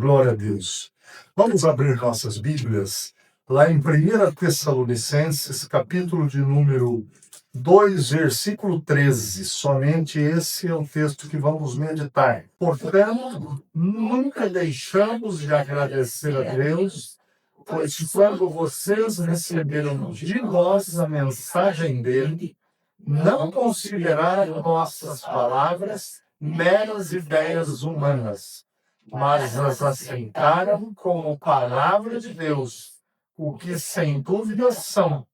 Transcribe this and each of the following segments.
Glória a Deus. Vamos abrir nossas Bíblias lá em 1 Tessalonicenses, capítulo de número 2, versículo 13. Somente esse é o texto que vamos meditar. Portanto, nunca deixamos de agradecer a Deus, pois quando vocês receberam de nós a mensagem dele, não consideraram nossas palavras meras ideias humanas, mas as aceitaram como palavra de Deus, o que sem dúvida são.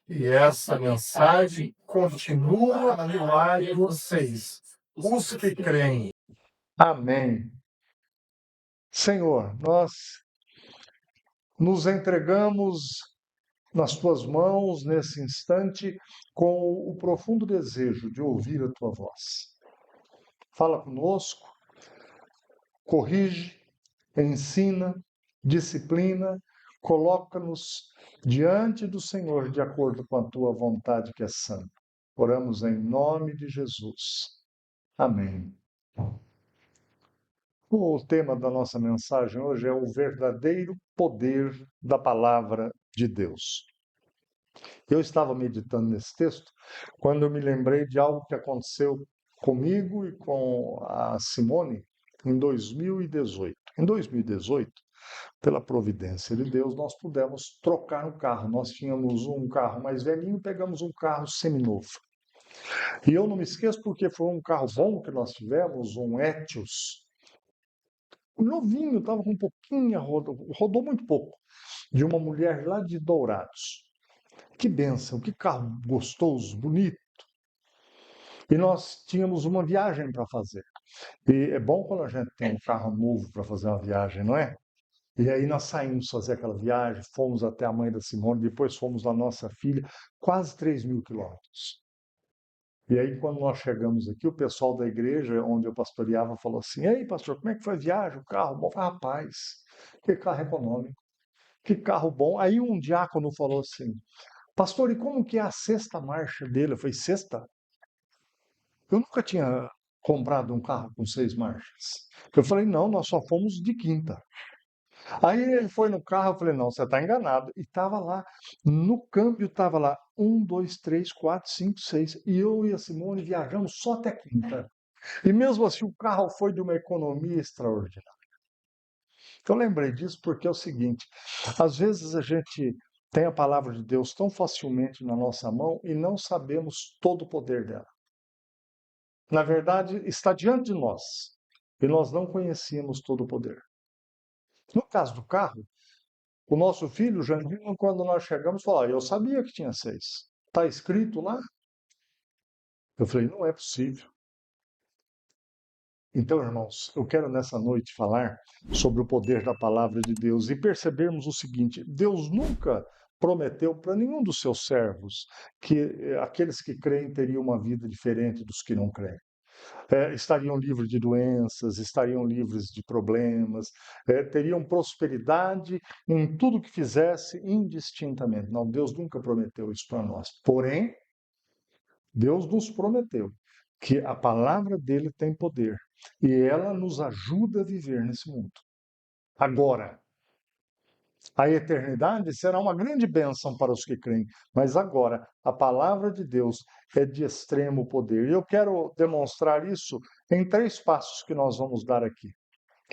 E essa mensagem continua no ar de vocês, os que creem. Amém. Senhor, nós nos entregamos nas tuas mãos nesse instante com o profundo desejo de ouvir a tua voz. Fala conosco, corrige, ensina, disciplina, coloca-nos diante do Senhor de acordo com a tua vontade que é santa. Oramos em nome de Jesus. Amém. O tema da nossa mensagem hoje é o verdadeiro poder da palavra de Deus. Eu estava meditando nesse texto quando eu me lembrei de algo que aconteceu comigo e com a Simone em 2018. Em 2018, pela providência de Deus, nós pudemos trocar um carro. Nós tínhamos um carro mais velhinho, pegamos um carro seminovo. E eu não me esqueço porque foi um carro bom que nós tivemos, um Etios. Novinho, estava com um pouquinho, rodou muito pouco, de uma mulher lá de Dourados. Que bênção, que carro gostoso, bonito. E nós tínhamos uma viagem para fazer. E é bom quando a gente tem um carro novo para fazer uma viagem, não é? E aí nós saímos fazer aquela viagem, fomos até a mãe da Simone, depois fomos na nossa filha, quase 3.000 quilômetros. E aí quando nós chegamos aqui, o pessoal da igreja onde eu pastoreava falou assim: "Ei, pastor, como é que foi a viagem? O carro bom?" Rapaz, que carro econômico, que carro bom. Aí um diácono falou assim: "Pastor, e como que é a sexta marcha dele?" Eu falei: "Sexta? Eu nunca tinha comprado um carro com 6 marchas." Eu falei: "Não, nós só fomos de quinta." Aí ele foi no carro, eu falei: "Não, você está enganado." E estava lá, no câmbio estava lá, 1, 2, 3, 4, 5, 6. E eu e a Simone viajamos só até quinta. E mesmo assim o carro foi de uma economia extraordinária. Eu lembrei disso porque é o seguinte, às vezes a gente tem a palavra de Deus tão facilmente na nossa mão e não sabemos todo o poder dela. Na verdade, está diante de nós e nós não conhecíamos todo o poder. No caso do carro, o nosso filho, o Janguinho, quando nós chegamos, falou: "Eu sabia que tinha 6. Está escrito lá?" Eu falei: "Não é possível." Então, irmãos, eu quero nessa noite falar sobre o poder da palavra de Deus e percebermos o seguinte: Deus nunca prometeu para nenhum dos seus servos que aqueles que creem teriam uma vida diferente dos que não creem. Estariam livres de doenças, estariam livres de problemas, teriam prosperidade em tudo que fizesse indistintamente. Não, Deus nunca prometeu isso para nós. Porém, Deus nos prometeu que a palavra dele tem poder e ela nos ajuda a viver nesse mundo. Agora, a eternidade será uma grande bênção para os que creem, mas agora a palavra de Deus é de extremo poder. E eu quero demonstrar isso em 3 passos que nós vamos dar aqui.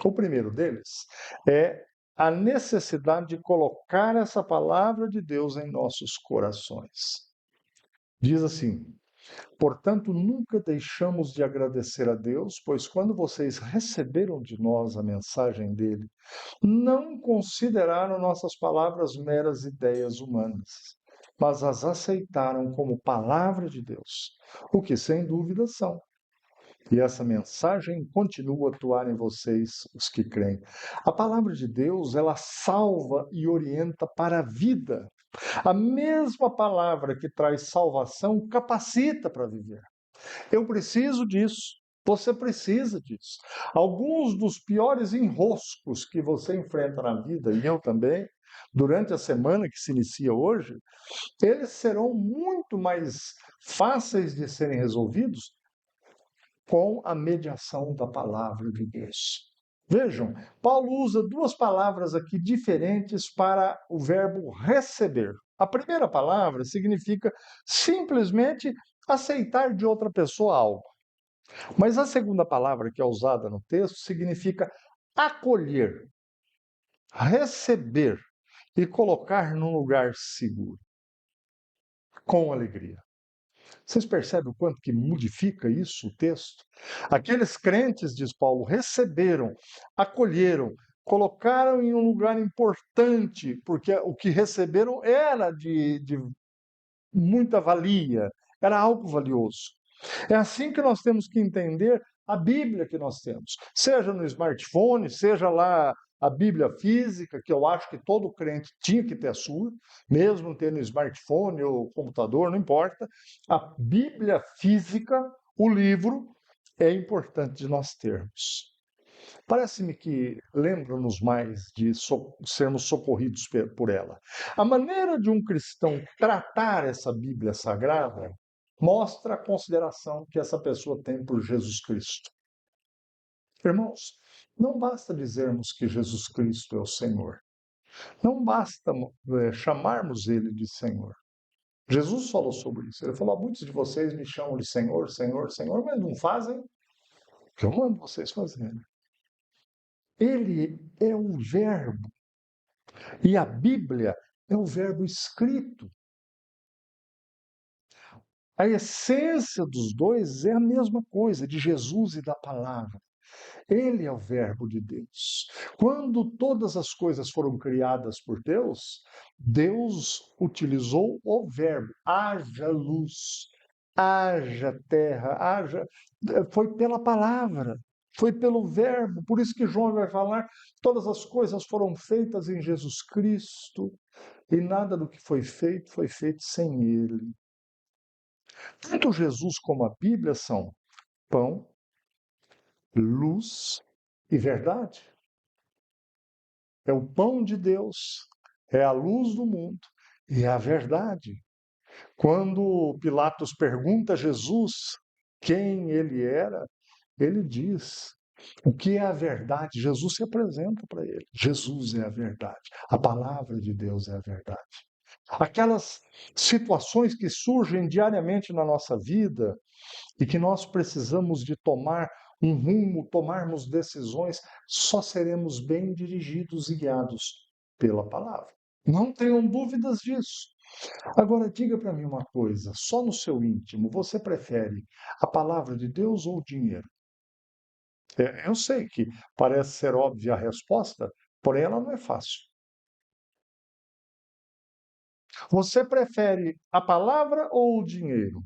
O primeiro deles é a necessidade de colocar essa palavra de Deus em nossos corações. Diz assim: "Portanto, nunca deixamos de agradecer a Deus, pois quando vocês receberam de nós a mensagem dele, não consideraram nossas palavras meras ideias humanas, mas as aceitaram como palavra de Deus, o que sem dúvida são. E essa mensagem continua a atuar em vocês, os que creem." A palavra de Deus, ela salva e orienta para a vida. A mesma palavra que traz salvação capacita para viver. Eu preciso disso. Você precisa disso. Alguns dos piores enroscos que você enfrenta na vida, e eu também, durante a semana que se inicia hoje, eles serão muito mais fáceis de serem resolvidos com a mediação da palavra de Deus. Vejam, Paulo usa duas palavras aqui diferentes para o verbo receber. A primeira palavra significa simplesmente aceitar de outra pessoa algo. Mas a segunda palavra que é usada no texto significa acolher, receber e colocar num lugar seguro, com alegria. Vocês percebem o quanto que modifica isso o texto? Aqueles crentes, diz Paulo, receberam, acolheram, colocaram em um lugar importante, porque o que receberam era de muita valia, era algo valioso. É assim que nós temos que entender a Bíblia que nós temos, seja no smartphone, seja lá a Bíblia física, que eu acho que todo crente tinha que ter a sua, mesmo tendo smartphone ou computador, não importa. A Bíblia física, o livro, é importante de nós termos. Parece-me que lembra-nos mais de sermos socorridos por ela. A maneira de um cristão tratar essa Bíblia sagrada mostra a consideração que essa pessoa tem por Jesus Cristo. Irmãos, não basta dizermos que Jesus Cristo é o Senhor. Não basta chamarmos Ele de Senhor. Jesus falou sobre isso. Ele falou: muitos de vocês me chamam de Senhor, Senhor, Senhor, mas não fazem o que eu mando vocês fazerem. Ele é o Verbo. E a Bíblia é o verbo escrito. A essência dos dois é a mesma coisa, de Jesus e da palavra. Ele é o verbo de Deus. Quando todas as coisas foram criadas por Deus, Deus utilizou o verbo. Haja luz, haja terra, haja. Foi pela palavra. Foi pelo verbo, por isso que João vai falar: todas as coisas foram feitas em Jesus Cristo, e nada do que foi feito sem ele. Tanto Jesus como a Bíblia são pão, luz e verdade. É o pão de Deus, é a luz do mundo e é a verdade. Quando Pilatos pergunta a Jesus quem ele era, ele diz: o que é a verdade? Jesus se apresenta para ele. Jesus é a verdade. A palavra de Deus é a verdade. Aquelas situações que surgem diariamente na nossa vida e que nós precisamos de tomar um rumo, tomarmos decisões, só seremos bem dirigidos e guiados pela palavra. Não tenham dúvidas disso. Agora, diga para mim uma coisa: só no seu íntimo, você prefere a palavra de Deus ou o dinheiro? Eu sei que parece ser óbvia a resposta, porém ela não é fácil. Você prefere a palavra ou o dinheiro?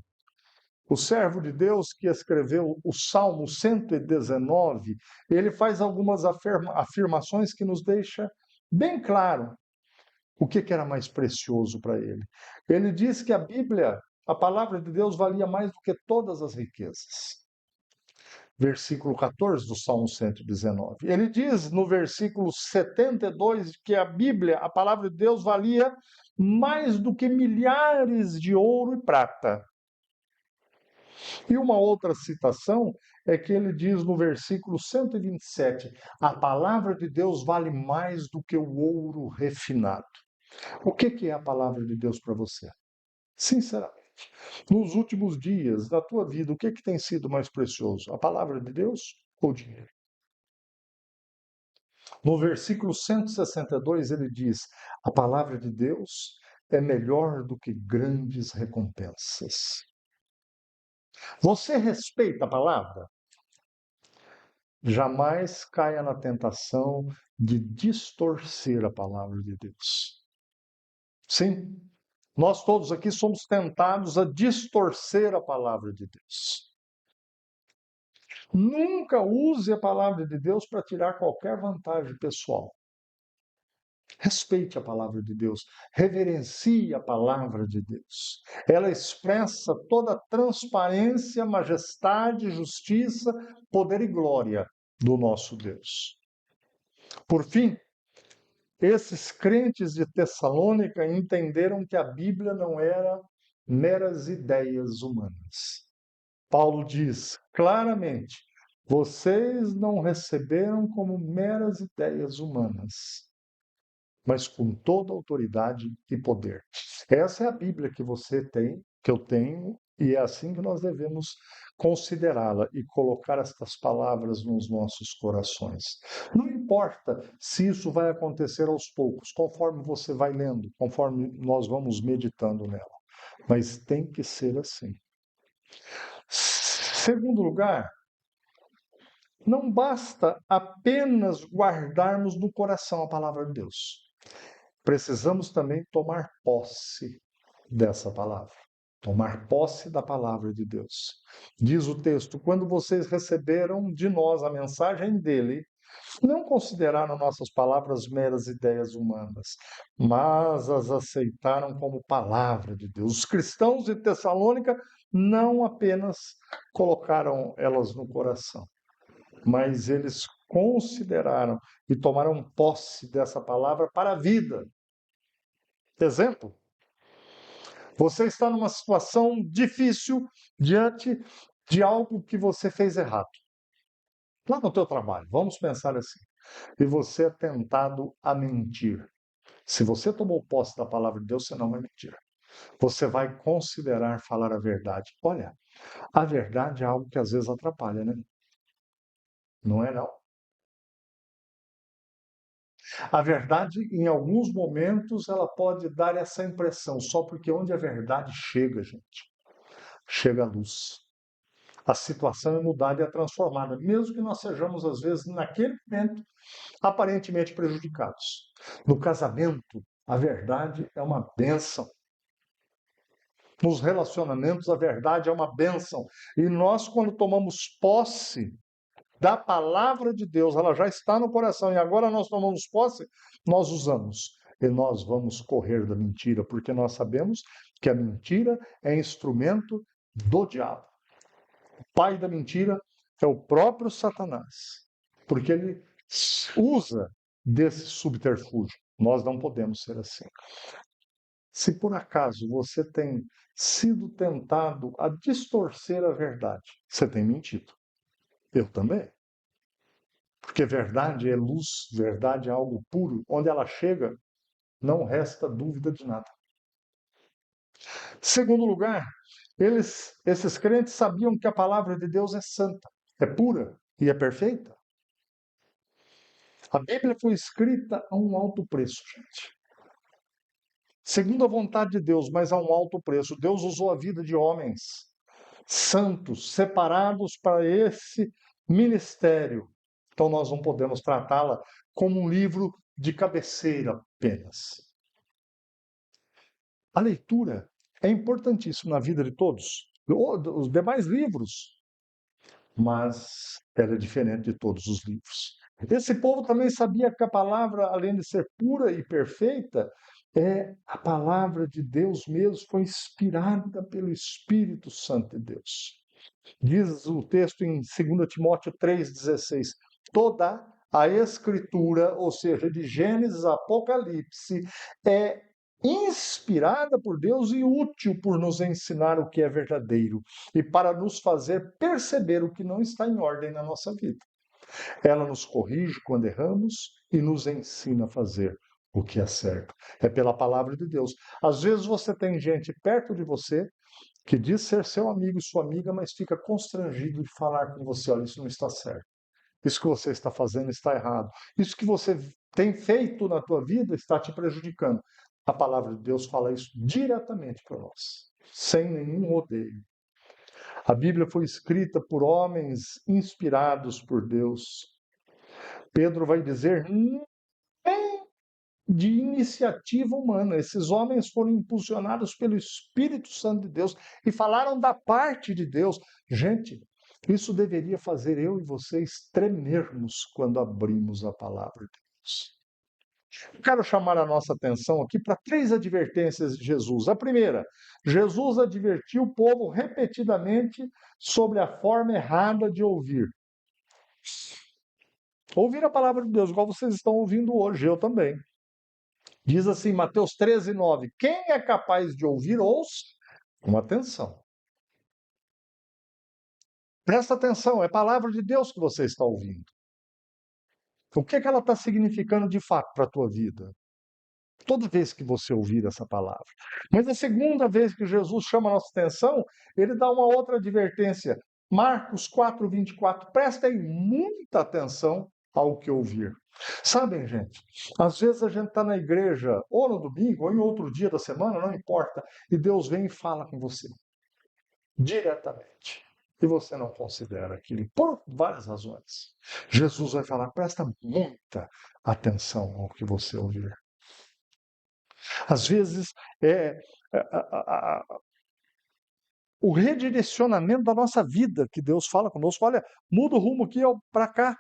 O servo de Deus que escreveu o Salmo 119, ele faz algumas afirmações que nos deixa bem claro o que era mais precioso para ele. Ele diz que a Bíblia, a palavra de Deus, valia mais do que todas as riquezas. Versículo 14 do Salmo 119. Ele diz no versículo 72 que a Bíblia, a palavra de Deus, valia mais do que milhares de ouro e prata. E uma outra citação é que ele diz no versículo 127: a palavra de Deus vale mais do que o ouro refinado. O que é a palavra de Deus para você? Sinceramente, nos últimos dias da tua vida, o que tem sido mais precioso? A palavra de Deus ou o dinheiro? No versículo 162 ele diz: a palavra de Deus é melhor do que grandes recompensas. Você respeita a palavra? Jamais caia na tentação de distorcer a palavra de Deus. Sim, nós todos aqui somos tentados a distorcer a palavra de Deus. Nunca use a palavra de Deus para tirar qualquer vantagem pessoal. Respeite a palavra de Deus, reverencie a palavra de Deus. Ela expressa toda a transparência, majestade, justiça, poder e glória do nosso Deus. Por fim, esses crentes de Tessalônica entenderam que a Bíblia não era meras ideias humanas. Paulo diz claramente: Vocês não receberam como meras ideias humanas, mas com toda autoridade e poder. Essa é a Bíblia que você tem, que eu tenho, e é assim que nós devemos considerá-la e colocar estas palavras nos nossos corações. Não importa se isso vai acontecer aos poucos, conforme você vai lendo, conforme nós vamos meditando nela, mas tem que ser assim. Segundo lugar, não basta apenas guardarmos no coração a palavra de Deus. Precisamos também tomar posse dessa palavra. Tomar posse da palavra de Deus. Diz o texto: quando vocês receberam de nós a mensagem dele, não consideraram nossas palavras meras ideias humanas, mas as aceitaram como palavra de Deus. Os cristãos de Tessalônica não apenas colocaram elas no coração, mas eles consideraram e tomaram posse dessa palavra para a vida. Exemplo: você está numa situação difícil diante de algo que você fez errado. Lá no teu trabalho, vamos pensar assim. E você é tentado a mentir. Se você tomou posse da palavra de Deus, você não vai mentir. Você vai considerar falar a verdade. Olha, a verdade é algo que às vezes atrapalha, né? Não é não. A verdade, em alguns momentos, ela pode dar essa impressão, só porque onde a verdade chega, gente, chega a luz. A situação é mudada e é transformada, mesmo que nós sejamos, às vezes, naquele momento, aparentemente prejudicados. No casamento, a verdade é uma bênção. Nos relacionamentos, a verdade é uma bênção. E nós, quando tomamos posse da palavra de Deus, ela já está no coração, e agora nós tomamos posse, nós usamos. E nós vamos correr da mentira, porque nós sabemos que a mentira é instrumento do diabo. O pai da mentira é o próprio Satanás, porque ele usa desse subterfúgio. Nós não podemos ser assim. Se por acaso você tem sido tentado a distorcer a verdade, você tem mentido. Eu também. Porque verdade é luz, verdade é algo puro. Onde ela chega, não resta dúvida de nada. Segundo lugar, esses crentes sabiam que a palavra de Deus é santa, é pura e é perfeita. A Bíblia foi escrita a um alto preço, gente. Segundo a vontade de Deus, mas a um alto preço. Deus usou a vida de homens santos, separados para esse ministério. Então nós não podemos tratá-la como um livro de cabeceira apenas. A leitura é importantíssima na vida de todos, os demais livros, mas ela é diferente de todos os livros. Esse povo também sabia que a palavra, além de ser pura e perfeita, a palavra de Deus mesmo foi inspirada pelo Espírito Santo de Deus. Diz o texto em 2 Timóteo 3,16: toda a Escritura, ou seja, de Gênesis a Apocalipse, é inspirada por Deus e útil por nos ensinar o que é verdadeiro e para nos fazer perceber o que não está em ordem na nossa vida. Ela nos corrige quando erramos e nos ensina a fazer o que é certo. É pela palavra de Deus. Às vezes você tem gente perto de você que diz ser seu amigo e sua amiga, mas fica constrangido de falar com você: olha, isso não está certo. Isso que você está fazendo está errado. Isso que você tem feito na tua vida está te prejudicando. A palavra de Deus fala isso diretamente para nós, sem nenhum rodeio. A Bíblia foi escrita por homens inspirados por Deus. Pedro vai dizer: nem de iniciativa humana. Esses homens foram impulsionados pelo Espírito Santo de Deus e falaram da parte de Deus. Gente, isso deveria fazer eu e vocês tremermos quando abrimos a palavra de Deus. Quero chamar a nossa atenção aqui para 3 advertências de Jesus. A primeira, Jesus advertiu o povo repetidamente sobre a forma errada de ouvir. Ouvir a palavra de Deus, igual vocês estão ouvindo hoje, eu também. Diz assim, Mateus 13:9: quem é capaz de ouvir, ouça com atenção. Presta atenção, é palavra de Deus que você está ouvindo. O que ela está significando de fato para a tua vida? Toda vez que você ouvir essa palavra. Mas a segunda vez que Jesus chama a nossa atenção, ele dá uma outra advertência. Marcos 4:24. Prestem muita atenção ao que ouvir. Sabem, gente, às vezes a gente está na igreja, ou no domingo, ou em outro dia da semana, não importa, e Deus vem e fala com você diretamente. E você não considera aquilo, por várias razões. Jesus vai falar, presta muita atenção ao que você ouvir. Às vezes, é o redirecionamento da nossa vida que Deus fala conosco. Olha, muda o rumo aqui para cá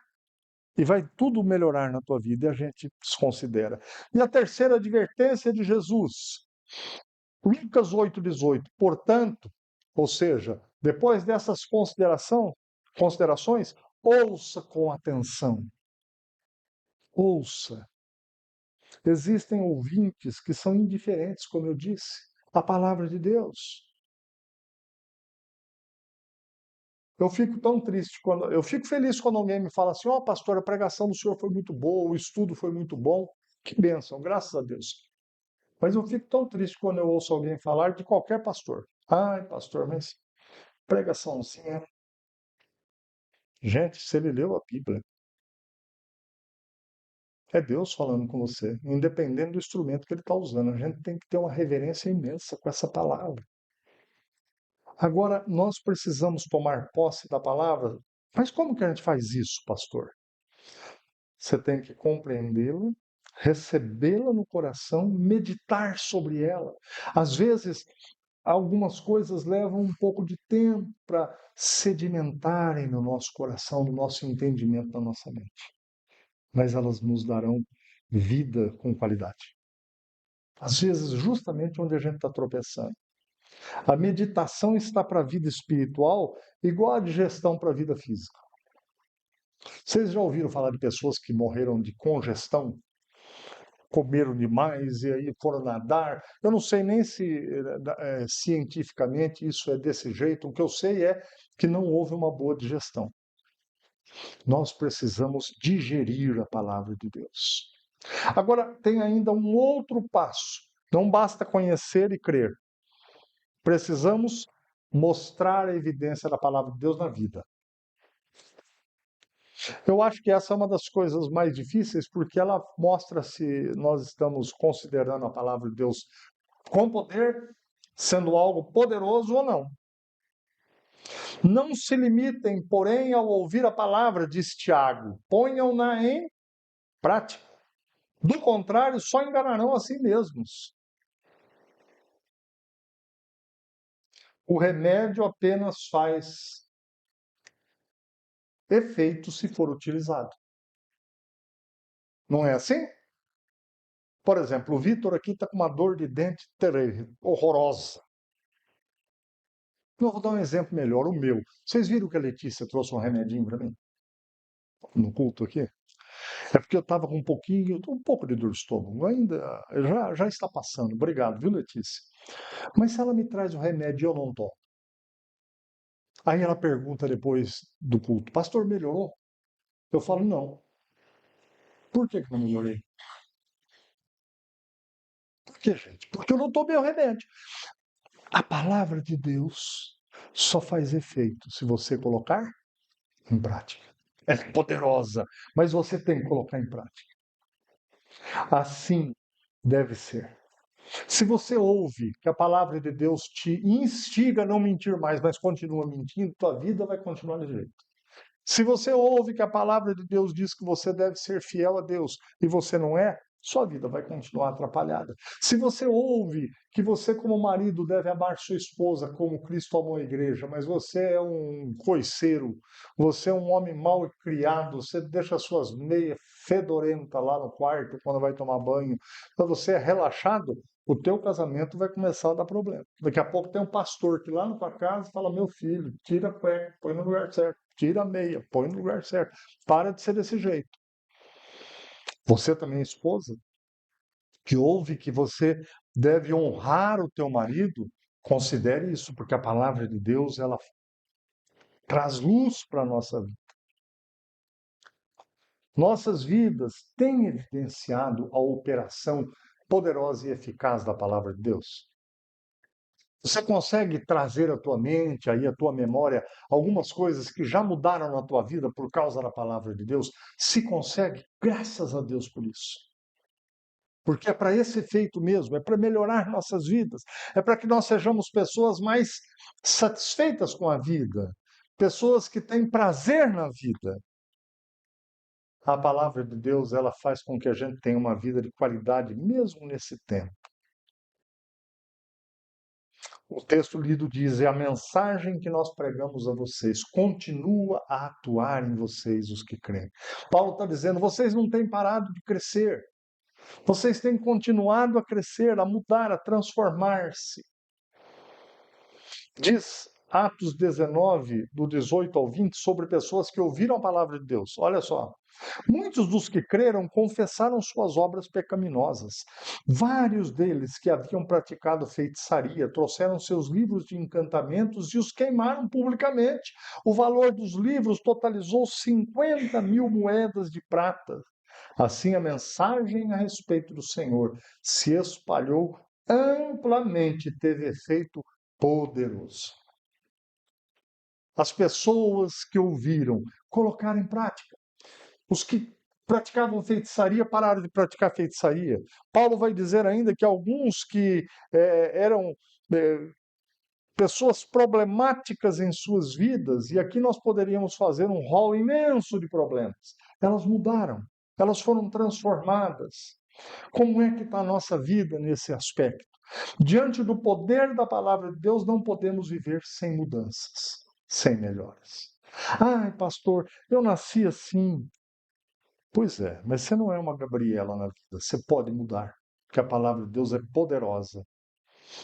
e vai tudo melhorar na tua vida e a gente desconsidera. E a terceira advertência de Jesus, Lucas 8:18. Portanto, ou seja, depois dessas considerações, ouça com atenção. Ouça. Existem ouvintes que são indiferentes, como eu disse, à palavra de Deus. Eu fico tão triste eu fico feliz quando alguém me fala assim: "Ó, pastor, a pregação do senhor foi muito boa, o estudo foi muito bom". Que bênção, graças a Deus. Mas eu fico tão triste quando eu ouço alguém falar de qualquer pastor. Ai, pastor, mas pregaçãozinha. Gente, se ele leu a Bíblia, é Deus falando com você, independente do instrumento que ele está usando. A gente tem que ter uma reverência imensa com essa palavra. Agora, nós precisamos tomar posse da palavra. Mas como que a gente faz isso, pastor? Você tem que compreendê-la, recebê-la no coração, meditar sobre ela. Às vezes, algumas coisas levam um pouco de tempo para sedimentarem no nosso coração, no nosso entendimento, na nossa mente. Mas elas nos darão vida com qualidade. Às vezes, justamente onde a gente está tropeçando. A meditação está para a vida espiritual igual a digestão para a vida física. Vocês já ouviram falar de pessoas que morreram de congestão? Comeram demais e aí foram nadar. Eu não sei nem se cientificamente isso é desse jeito. O que eu sei é que não houve uma boa digestão. Nós precisamos digerir a palavra de Deus. Agora, tem ainda um outro passo. Não basta conhecer e crer. Precisamos mostrar a evidência da palavra de Deus na vida. Eu acho que essa é uma das coisas mais difíceis, porque ela mostra se nós estamos considerando a palavra de Deus com poder, sendo algo poderoso ou não. Não se limitem, porém, ao ouvir a palavra, diz Tiago, ponham-na em prática. Do contrário, só enganarão a si mesmos. O remédio apenas faz efeito se for utilizado. Não é assim? Por exemplo, o Vitor aqui está com uma dor de dente terrível, horrorosa. Eu vou dar um exemplo melhor, o meu. Vocês viram que a Letícia trouxe um remedinho para mim? No culto aqui? É porque eu estava com um pouco de dor de estômago. Ainda, já está passando. Obrigado, viu, Letícia? Mas se ela me traz o remédio e eu não tomo. Aí ela pergunta depois do culto, pastor, melhorou? Eu falo, não. Por que não melhorei? Por que, gente? Porque eu não tomei o remédio. A palavra de Deus só faz efeito se você colocar em prática. É poderosa, mas você tem que colocar em prática. Assim deve ser. Se você ouve que a palavra de Deus te instiga a não mentir mais, mas continua mentindo, tua vida vai continuar de jeito. Se você ouve que a palavra de Deus diz que você deve ser fiel a Deus e você não é, sua vida vai continuar atrapalhada. Se você ouve que você, como marido, deve amar sua esposa como Cristo amou a igreja, mas você é um coiceiro, você é um homem mal criado, você deixa suas meias fedorentas lá no quarto quando vai tomar banho, então você é relaxado, o teu casamento vai começar a dar problema. Daqui a pouco tem um pastor que lá na tua casa fala, meu filho, tira a cueca, põe no lugar certo, tira a meia, põe no lugar certo. Para de ser desse jeito. Você também é esposa, que ouve que você deve honrar o teu marido, considere isso, porque a palavra de Deus, ela traz luz para a nossa vida. Nossas vidas têm evidenciado a operação poderosa e eficaz da palavra de Deus. Você consegue trazer à tua mente, aí à tua memória, algumas coisas que já mudaram na tua vida por causa da palavra de Deus? Se consegue, graças a Deus por isso. Porque é para esse efeito mesmo, é para melhorar nossas vidas, é para que nós sejamos pessoas mais satisfeitas com a vida, pessoas que têm prazer na vida. A palavra de Deus, ela faz com que a gente tenha uma vida de qualidade mesmo nesse tempo. O texto lido diz: é a mensagem que nós pregamos a vocês, continua a atuar em vocês, os que creem. Paulo está dizendo: vocês não têm parado de crescer, vocês têm continuado a crescer, a mudar, a transformar-se. Diz Atos 19, do 18 ao 20, sobre pessoas que ouviram a palavra de Deus. Olha só. Muitos dos que creram confessaram suas obras pecaminosas. Vários deles que haviam praticado feitiçaria trouxeram seus livros de encantamentos e os queimaram publicamente. O valor dos livros totalizou 50.000 moedas de prata. Assim, a mensagem a respeito do Senhor se espalhou amplamente, teve efeito poderoso. As pessoas que ouviram colocaram em prática. Os que praticavam feitiçaria pararam de praticar feitiçaria. Paulo vai dizer ainda que alguns que eram pessoas problemáticas em suas vidas, e aqui nós poderíamos fazer um rol imenso de problemas, elas mudaram, elas foram transformadas. Como é que está a nossa vida nesse aspecto? Diante do poder da palavra de Deus, não podemos viver sem mudanças, sem melhoras. Ai, pastor, eu nasci assim. Pois é, mas você não é uma Gabriela na vida. Você pode mudar, porque a palavra de Deus é poderosa.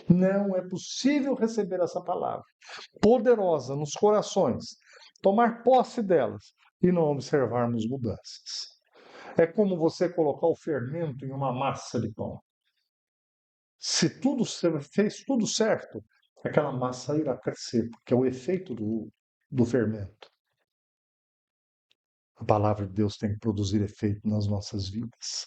Não é possível receber essa palavra poderosa nos corações, tomar posse delas e não observarmos mudanças. É como você colocar o fermento em uma massa de pão. Se tudo fez tudo certo, aquela massa irá crescer, porque é o efeito do fermento. A palavra de Deus tem que produzir efeito nas nossas vidas.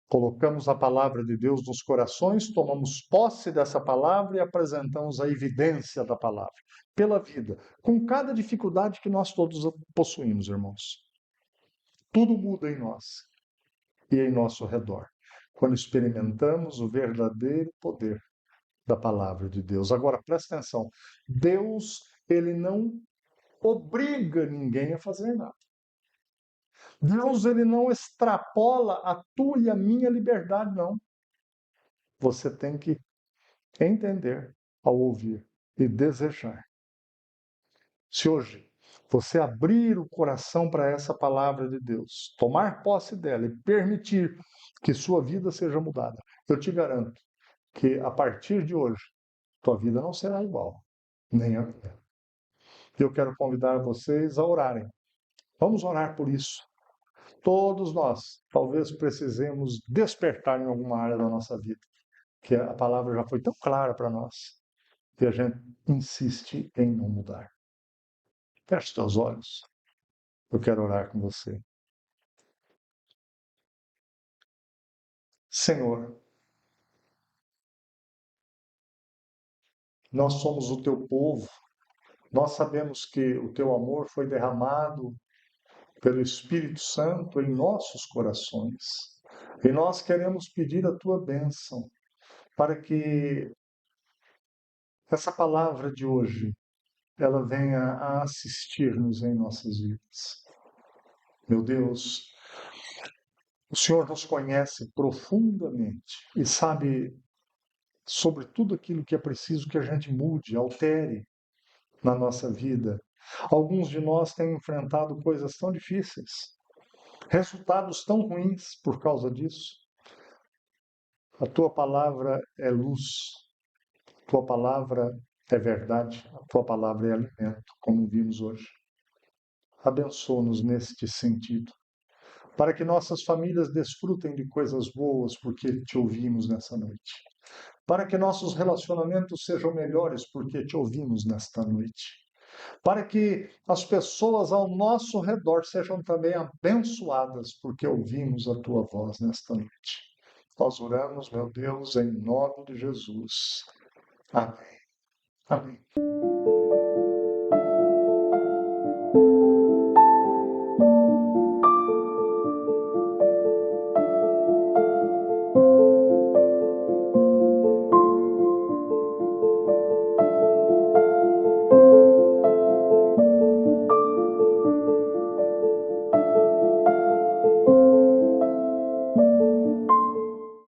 Colocamos a palavra de Deus nos corações, tomamos posse dessa palavra e apresentamos a evidência da palavra pela vida, com cada dificuldade que nós todos possuímos, irmãos. Tudo muda em nós e em nosso redor, quando experimentamos o verdadeiro poder da palavra de Deus. Agora, presta atenção, Deus, ele não obriga ninguém a fazer nada. Deus, ele não extrapola a tua e a minha liberdade, não. Você tem que entender ao ouvir e desejar. Se hoje você abrir o coração para essa palavra de Deus, tomar posse dela e permitir que sua vida seja mudada, eu te garanto que a partir de hoje, tua vida não será igual, nem a minha. Eu quero convidar vocês a orarem. Vamos orar por isso. Todos nós, talvez precisemos despertar em alguma área da nossa vida, que a palavra já foi tão clara para nós, que a gente insiste em não mudar. Feche seus olhos. Eu quero orar com você. Senhor, nós somos o teu povo. Nós sabemos que o teu amor foi derramado pelo Espírito Santo em nossos corações. E nós queremos pedir a tua bênção para que essa palavra de hoje ela venha a assistir-nos em nossas vidas. Meu Deus, o Senhor nos conhece profundamente e sabe sobre tudo aquilo que é preciso que a gente mude, altere na nossa vida. Alguns de nós têm enfrentado coisas tão difíceis, resultados tão ruins por causa disso. A tua palavra é luz, a tua palavra é verdade, a tua palavra é alimento, como vimos hoje. Abençoa-nos neste sentido, para que nossas famílias desfrutem de coisas boas, porque te ouvimos nessa noite. para que nossos relacionamentos sejam melhores, porque te ouvimos nesta noite. Para que as pessoas ao nosso redor sejam também abençoadas, porque ouvimos a tua voz nesta noite. Nós oramos, meu Deus, em nome de Jesus. Amém. Amém.